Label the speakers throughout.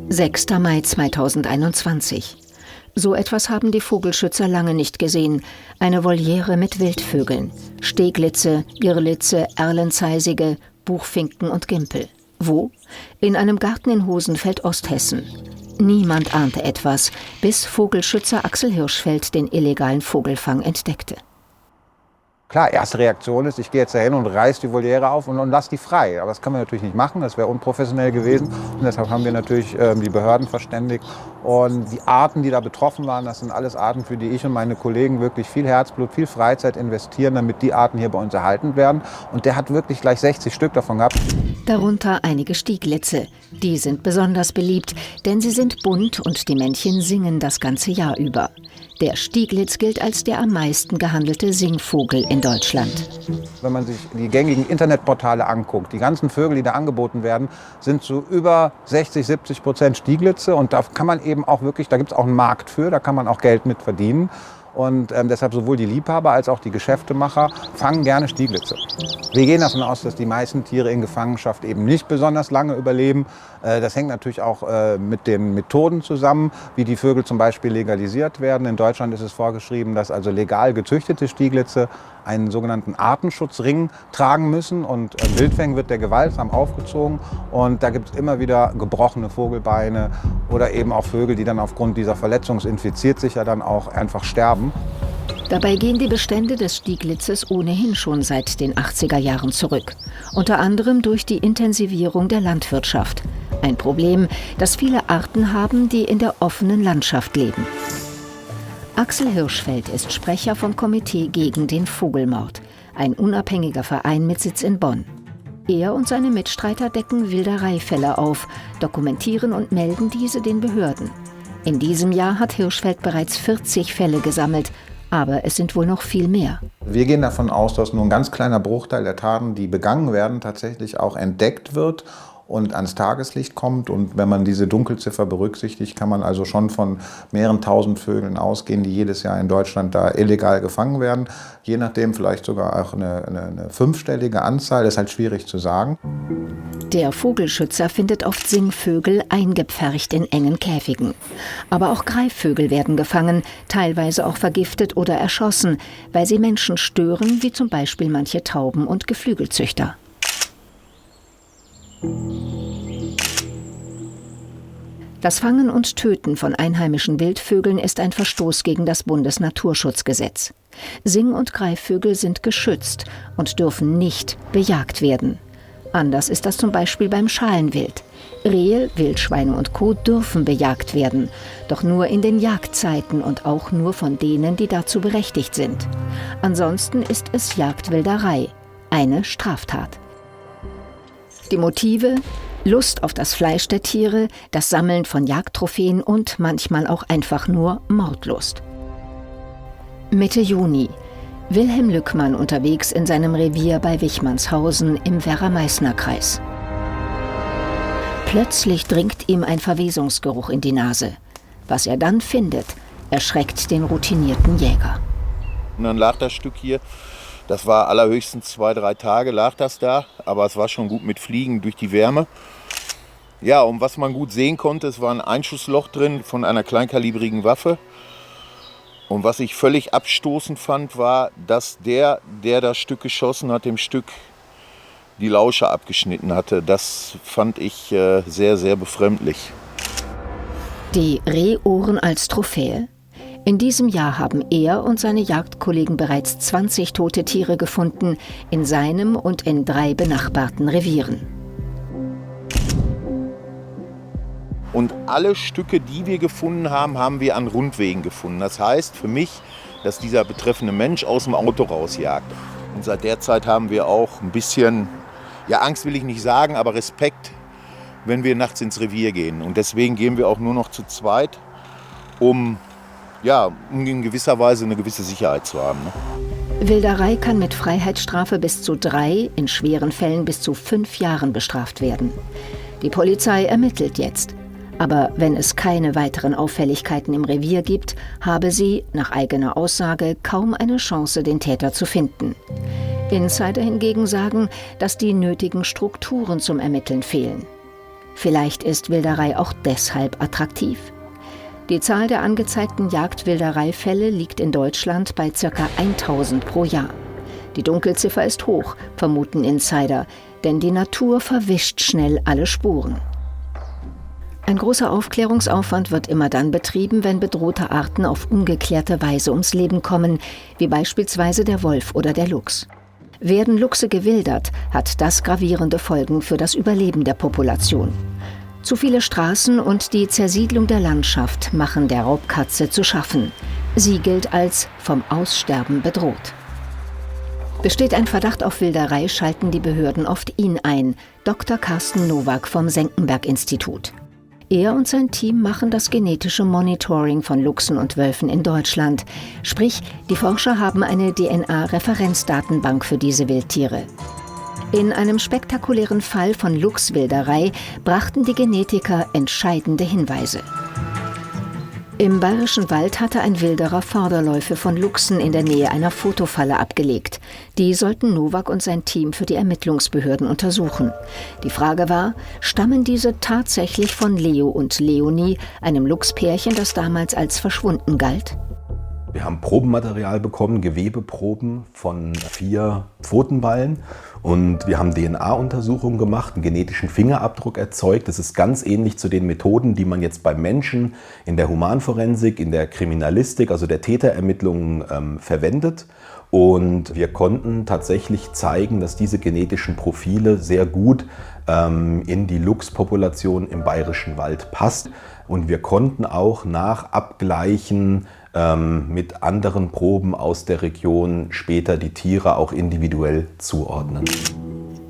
Speaker 1: 6. Mai 2021. So etwas haben die Vogelschützer lange nicht gesehen. Eine Voliere mit Wildvögeln. Steglitze, Girlitze, Erlenzeisige, Buchfinken und Gimpel. Wo? In einem Garten in Hosenfeld, Osthessen. Niemand ahnte etwas, bis Vogelschützer Axel Hirschfeld den illegalen Vogelfang entdeckte.
Speaker 2: Klar, erste Reaktion ist, ich gehe jetzt dahin und reiße die Voliere auf und lasse die frei. Aber das können wir natürlich nicht machen, das wäre unprofessionell gewesen. Und deshalb haben wir natürlich die Behörden verständigt. Und die Arten, die da betroffen waren, das sind alles Arten, für die ich und meine Kollegen wirklich viel Herzblut, viel Freizeit investieren, damit die Arten hier bei uns erhalten werden. Und der hat wirklich gleich 60 Stück davon gehabt.
Speaker 1: Darunter einige Stieglitze. Die sind besonders beliebt, denn sie sind bunt und die Männchen singen das ganze Jahr über. Der Stieglitz gilt als der am meisten gehandelte Singvogel in Deutschland.
Speaker 2: Wenn man sich die gängigen Internetportale anguckt, die ganzen Vögel, die da angeboten werden, sind zu über 60-70% Stieglitze. Und da kann man eben auch wirklich, da gibt es auch einen Markt für, da kann man auch Geld mit verdienen. Und deshalb sowohl die Liebhaber als auch die Geschäftemacher fangen gerne Stieglitze. Wir gehen davon aus, dass die meisten Tiere in Gefangenschaft eben nicht besonders lange überleben. Das hängt natürlich auch mit den Methoden zusammen, wie die Vögel zum Beispiel legalisiert werden. In Deutschland ist es vorgeschrieben, dass also legal gezüchtete Stieglitze einen sogenannten Artenschutzring tragen müssen. Und Wildfängen wird der gewaltsam aufgezogen. Und da gibt es immer wieder gebrochene Vogelbeine oder eben auch Vögel, die dann aufgrund dieser Verletzung infiziert sich ja dann auch einfach sterben.
Speaker 1: Dabei gehen die Bestände des Stieglitzes ohnehin schon seit den 80er Jahren zurück. Unter anderem durch die Intensivierung der Landwirtschaft. Ein Problem, das viele Arten haben, die in der offenen Landschaft leben. Axel Hirschfeld ist Sprecher vom Komitee gegen den Vogelmord, ein unabhängiger Verein mit Sitz in Bonn. Er und seine Mitstreiter decken Wildereifälle auf, dokumentieren und melden diese den Behörden. In diesem Jahr hat Hirschfeld bereits 40 Fälle gesammelt, aber es sind wohl noch viel mehr.
Speaker 2: Wir gehen davon aus, dass nur ein ganz kleiner Bruchteil der Taten, die begangen werden, tatsächlich auch entdeckt wird und ans Tageslicht kommt. Und wenn man diese Dunkelziffer berücksichtigt, kann man also schon von mehreren tausend Vögeln ausgehen, die jedes Jahr in Deutschland da illegal gefangen werden. Je nachdem vielleicht sogar auch eine fünfstellige Anzahl, das ist halt schwierig zu sagen.
Speaker 1: Der Vogelschützer findet oft Singvögel eingepfercht in engen Käfigen. Aber auch Greifvögel werden gefangen, teilweise auch vergiftet oder erschossen, weil sie Menschen stören, wie zum Beispiel manche Tauben- und Geflügelzüchter. Das Fangen und Töten von einheimischen Wildvögeln ist ein Verstoß gegen das Bundesnaturschutzgesetz. Sing- und Greifvögel sind geschützt und dürfen nicht bejagt werden. Anders ist das zum Beispiel beim Schalenwild. Rehe, Wildschweine und Co. dürfen bejagt werden, doch nur in den Jagdzeiten und auch nur von denen, die dazu berechtigt sind. Ansonsten ist es Jagdwilderei, eine Straftat. Die Motive: Lust auf das Fleisch der Tiere, das Sammeln von Jagdtrophäen und manchmal auch einfach nur Mordlust. Mitte Juni. Wilhelm Lückmann unterwegs in seinem Revier bei Wichmannshausen im Werra-Meißner-Kreis. Plötzlich dringt ihm ein Verwesungsgeruch in die Nase. Was er dann findet, erschreckt den routinierten Jäger.
Speaker 3: Und dann lag das Stück hier, das war allerhöchstens 2-3 Tage lag das da, aber es war schon gut mit Fliegen durch die Wärme. Ja, und was man gut sehen konnte, es war ein Einschussloch drin von einer kleinkalibrigen Waffe. Und was ich völlig abstoßend fand, war, dass der das Stück geschossen hat, dem Stück die Lauscher abgeschnitten hatte. Das fand ich sehr, sehr befremdlich.
Speaker 1: Die Rehohren als Trophäe? In diesem Jahr haben er und seine Jagdkollegen bereits 20 tote Tiere gefunden, in seinem und in 3 benachbarten Revieren.
Speaker 3: Und alle Stücke, die wir gefunden haben, haben wir an Rundwegen gefunden. Das heißt für mich, dass dieser betreffende Mensch aus dem Auto rausjagt. Und seit der Zeit haben wir auch ein bisschen, ja, Angst will ich nicht sagen, aber Respekt, wenn wir nachts ins Revier gehen. Und deswegen gehen wir auch nur noch zu zweit, um in gewisser Weise eine gewisse Sicherheit zu haben.
Speaker 1: Wilderei kann mit Freiheitsstrafe bis zu 3, in schweren Fällen bis zu 5 Jahren bestraft werden. Die Polizei ermittelt jetzt. Aber wenn es keine weiteren Auffälligkeiten im Revier gibt, habe sie, nach eigener Aussage, kaum eine Chance, den Täter zu finden. Insider hingegen sagen, dass die nötigen Strukturen zum Ermitteln fehlen. Vielleicht ist Wilderei auch deshalb attraktiv. Die Zahl der angezeigten Jagdwildereifälle liegt in Deutschland bei ca. 1000 pro Jahr. Die Dunkelziffer ist hoch, vermuten Insider, denn die Natur verwischt schnell alle Spuren. Ein großer Aufklärungsaufwand wird immer dann betrieben, wenn bedrohte Arten auf ungeklärte Weise ums Leben kommen, wie beispielsweise der Wolf oder der Luchs. Werden Luchse gewildert, hat das gravierende Folgen für das Überleben der Population. Zu viele Straßen und die Zersiedlung der Landschaft machen der Raubkatze zu schaffen. Sie gilt als vom Aussterben bedroht. Besteht ein Verdacht auf Wilderei, schalten die Behörden oft ihn ein, Dr. Carsten Nowak vom Senckenberg-Institut. Er und sein Team machen das genetische Monitoring von Luchsen und Wölfen in Deutschland. Sprich, die Forscher haben eine DNA-Referenzdatenbank für diese Wildtiere. In einem spektakulären Fall von Luchswilderei brachten die Genetiker entscheidende Hinweise. Im Bayerischen Wald hatte ein Wilderer Vorderläufe von Luchsen in der Nähe einer Fotofalle abgelegt. Die sollten Nowak und sein Team für die Ermittlungsbehörden untersuchen. Die Frage war, stammen diese tatsächlich von Leo und Leonie, einem Luchspärchen, das damals als verschwunden galt?
Speaker 4: Wir haben Probenmaterial bekommen, Gewebeproben von 4 Pfotenballen. Und wir haben DNA-Untersuchungen gemacht, einen genetischen Fingerabdruck erzeugt. Das ist ganz ähnlich zu den Methoden, die man jetzt beim Menschen in der Humanforensik, in der Kriminalistik, also der Täterermittlungen verwendet. Und wir konnten tatsächlich zeigen, dass diese genetischen Profile sehr gut in die Luchspopulation im Bayerischen Wald passt. Und wir konnten auch nach Abgleichen mit anderen Proben aus der Region später die Tiere auch individuell zuordnen.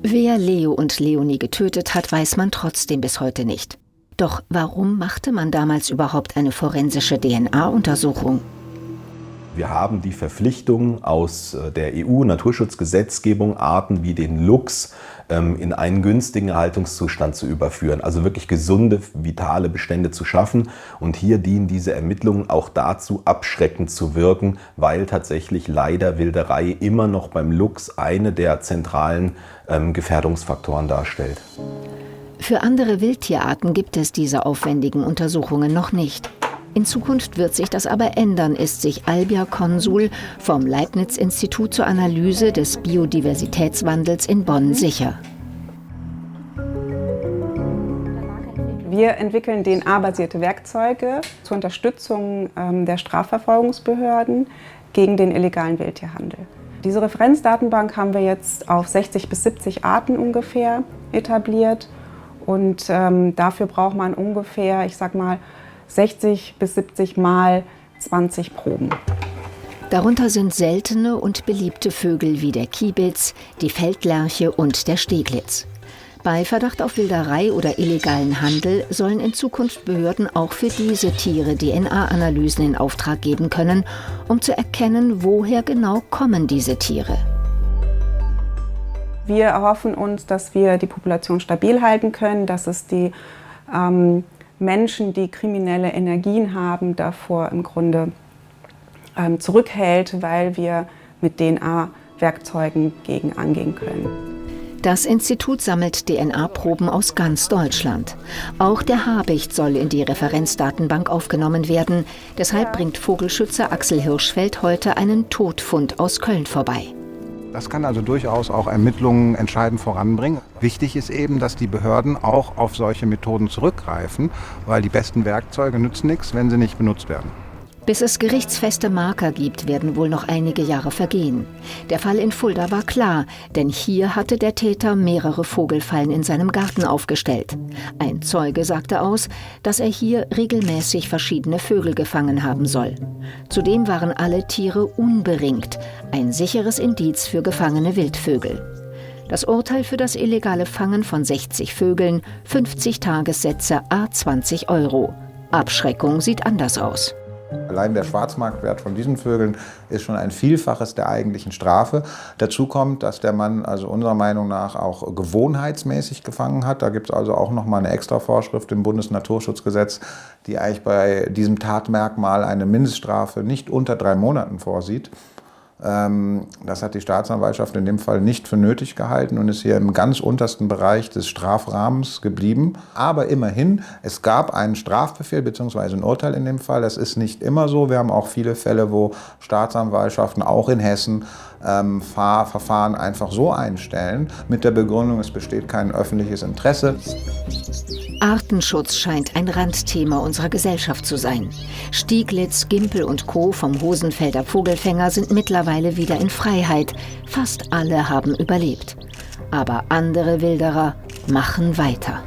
Speaker 1: Wer Leo und Leonie getötet hat, weiß man trotzdem bis heute nicht. Doch warum machte man damals überhaupt eine forensische DNA-Untersuchung?
Speaker 4: Wir haben die Verpflichtung aus der EU-Naturschutzgesetzgebung, Arten wie den Luchs in einen günstigen Erhaltungszustand zu überführen. Also wirklich gesunde, vitale Bestände zu schaffen. Und hier dienen diese Ermittlungen auch dazu, abschreckend zu wirken, weil tatsächlich leider Wilderei immer noch beim Luchs eine der zentralen Gefährdungsfaktoren darstellt.
Speaker 1: Für andere Wildtierarten gibt es diese aufwendigen Untersuchungen noch nicht. In Zukunft wird sich das aber ändern, ist sich Albia Konsul vom Leibniz-Institut zur Analyse des Biodiversitätswandels in Bonn sicher.
Speaker 5: Wir entwickeln DNA-basierte Werkzeuge zur Unterstützung der Strafverfolgungsbehörden gegen den illegalen Wildtierhandel. Diese Referenzdatenbank haben wir jetzt auf 60 bis 70 Arten ungefähr etabliert. Und dafür braucht man ungefähr, 60 bis 70 mal 20 Proben.
Speaker 1: Darunter sind seltene und beliebte Vögel wie der Kiebitz, die Feldlerche und der Steglitz. Bei Verdacht auf Wilderei oder illegalen Handel sollen in Zukunft Behörden auch für diese Tiere DNA-Analysen in Auftrag geben können, um zu erkennen, woher genau kommen diese Tiere.
Speaker 5: Wir erhoffen uns, dass wir die Population stabil halten können, dass es die Menschen, die kriminelle Energien haben, davor im Grunde zurückhält, weil wir mit DNA-Werkzeugen gegen angehen können.
Speaker 1: Das Institut sammelt DNA-Proben aus ganz Deutschland. Auch der Habicht soll in die Referenzdatenbank aufgenommen werden. Deshalb bringt Vogelschützer Axel Hirschfeld heute einen Todfund aus Köln vorbei.
Speaker 2: Das kann also durchaus auch Ermittlungen entscheidend voranbringen. Wichtig ist eben, dass die Behörden auch auf solche Methoden zurückgreifen, weil die besten Werkzeuge nützen nichts, wenn sie nicht benutzt werden.
Speaker 1: Bis es gerichtsfeste Marker gibt, werden wohl noch einige Jahre vergehen. Der Fall in Fulda war klar, denn hier hatte der Täter mehrere Vogelfallen in seinem Garten aufgestellt. Ein Zeuge sagte aus, dass er hier regelmäßig verschiedene Vögel gefangen haben soll. Zudem waren alle Tiere unberingt, ein sicheres Indiz für gefangene Wildvögel. Das Urteil für das illegale Fangen von 60 Vögeln, 50 Tagessätze, ~20 €. Abschreckung sieht anders aus.
Speaker 2: Allein der Schwarzmarktwert von diesen Vögeln ist schon ein Vielfaches der eigentlichen Strafe. Dazu kommt, dass der Mann also unserer Meinung nach auch gewohnheitsmäßig gefangen hat. Da gibt es also auch noch mal eine Extravorschrift im Bundesnaturschutzgesetz, die eigentlich bei diesem Tatmerkmal eine Mindeststrafe nicht unter 3 Monaten vorsieht. Das hat die Staatsanwaltschaft in dem Fall nicht für nötig gehalten und ist hier im ganz untersten Bereich des Strafrahmens geblieben. Aber immerhin, es gab einen Strafbefehl bzw. ein Urteil in dem Fall. Das ist nicht immer so. Wir haben auch viele Fälle, wo Staatsanwaltschaften auch in Hessen Verfahren einfach so einstellen, mit der Begründung, es besteht kein öffentliches Interesse.
Speaker 1: Artenschutz scheint ein Randthema unserer Gesellschaft zu sein. Stieglitz, Gimpel und Co. vom Hosenfelder Vogelfänger sind mittlerweile wieder in Freiheit. Fast alle haben überlebt. Aber andere Wilderer machen weiter.